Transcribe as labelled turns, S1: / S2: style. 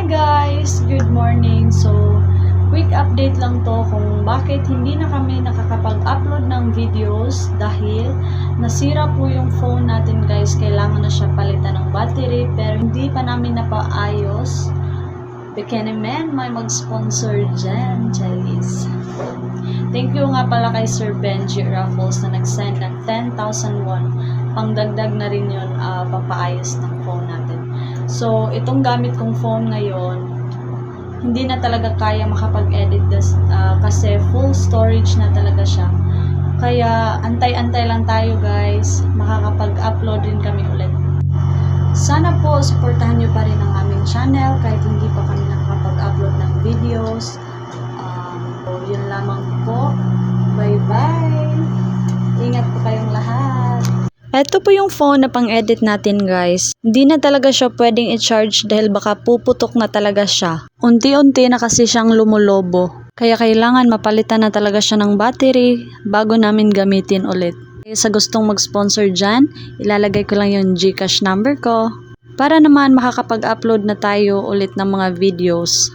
S1: guys! Good morning! So, quick update lang to kung bakit hindi na kami nakakapag-upload ng videos dahil nasira po yung phone natin guys. Kailangan na siya palitan ng battery pero hindi pa namin napaayos. Bikini Man, may mag-sponsor dyan, Chinese. Thank you nga pala kay Sir Benji Raffles na nag-send ng 10,000 won. Pangdagdag na rin yun, pampaayos ng phone natin. So, itong gamit kong phone ngayon, hindi na talaga kaya makapag-edit kasi full storage na talaga siya. Kaya, antay-antay lang tayo guys. Makakapag-upload din kami ulit. Sana po, supportahan nyo pa rin ang aming channel kahit hindi pa kami nakakapag-upload ng videos. So, yun lamang po. Bye-bye! Ingat po kayong lahat!
S2: Ito po yung phone na pang-edit natin guys. Hindi na talaga siya pwedeng i-charge dahil baka puputok na talaga siya. Unti-unti na kasi siyang lumulobo. Kaya kailangan mapalitan na talaga siya ng battery bago namin gamitin ulit. Kaya sa gustong mag-sponsor dyan, ilalagay ko lang yung GCash number ko. Para naman makakapag-upload na tayo ulit ng mga videos.